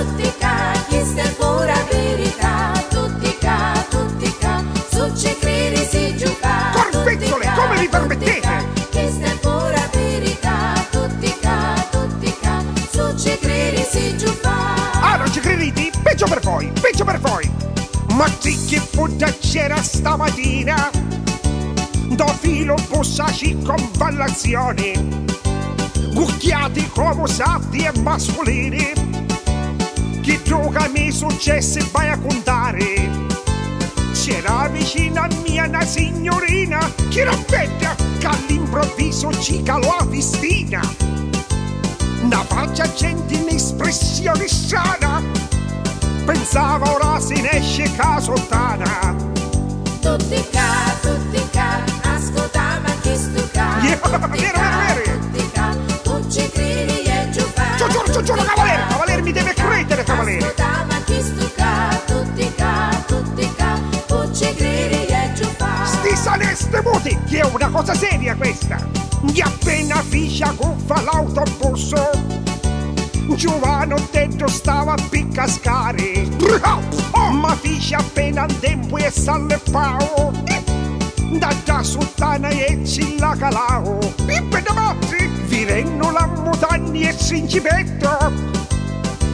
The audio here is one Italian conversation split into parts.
tutti ca, questa è pura verità. Tutti ca, su ci credi si gioca. Corpezzole, come vi permettete? Questa è pura verità. Tutti ca, su ci credi si gioca. Ah, non ci credete? Peggio per voi, peggio per voi. Ma sì che puttana c'era stamattina, do filo bussaci con vallazioni, cucchiati come satti e mascolini, che gioca mi successe vai a contare. C'era vicino a mia una signorina che rampetta, che all'improvviso ci calò a festina. Una faccia gente in espressione strana, pensava ora se ne esce casottana. Tutti ca, ascolta ma chi stu ca. Vero. Tutti ca, tu ci credi e gioca. Giuro, cavaliere, mi deve credere, cavaliere. Ascolta ma chi stu ca. Tutti ca, tu ci credi e gioca. Sti saleste muti, che è una cosa seria questa. Gli appena fiscia cuffa l'autobus, Giovano dentro stava a piccascare, ma fiscia appena in tempo e s'allepao, da sultana e ci la calao. Virenno la mutani e s'ingibetto,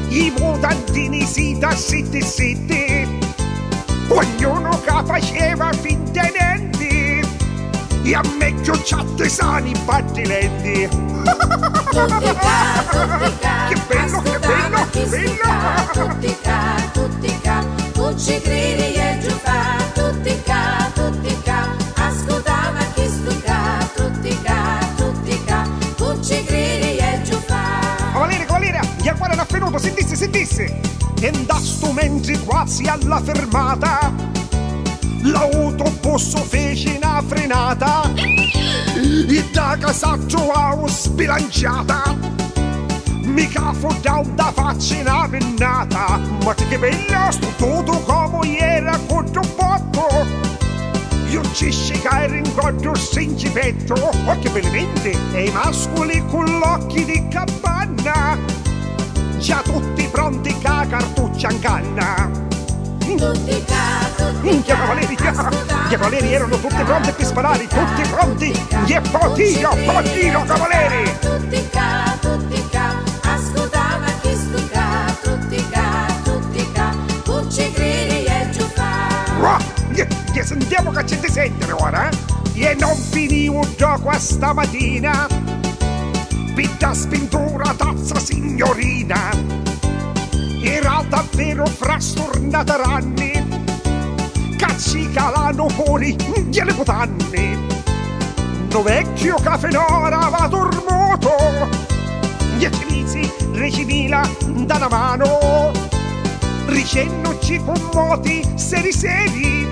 i mutantini si da sitti, ognuno che faceva fintenenti, e a me chiocciate sani battilenti. Tutti ca, Che bello, tutti ca, tu ci credi e gioca. Tutti ca, ascolta ma chi stu ca. Tutti ca, tu ci credi e gioca. Cavaliere, gli ancora era venuto, sentisse. E da sto mentre quasi alla fermata, l'autobus fece una frenata, e da casa trovavo sbilanciata, mica fu da faccia una pennata. Ma che bella, sto tutto come era con un botto, io ci scicai ringoggio singipetto, che bellamente, e i mascoli con l'occhi di capanna, già tutti pronti che la cartuccia in canna. Tutti ca, Gli cavalieri erano tutti pronti per sparare, tutti pronti, e potino, cavalieri! Tutti ca, ascolta ma chi stu ca. Tutti ca, tu ci credi e gioca. Che sentiamo che ci sentire ora, e non finivo gioco a stamattina, pitta spintura tazza signorina, era davvero frastornata ranni, cazzi calano fuori gliele putanni. No vecchio che finora va dormuto, gli accinizi recimila da una mano, ricennoci con moti seri,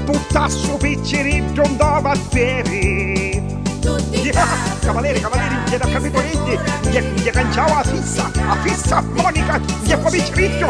puttasso picceretto andava a feri. Tutti ca, Cavalieri, gli da capitoretti, gli canciava a fissa, Monica, gli fa picceretto.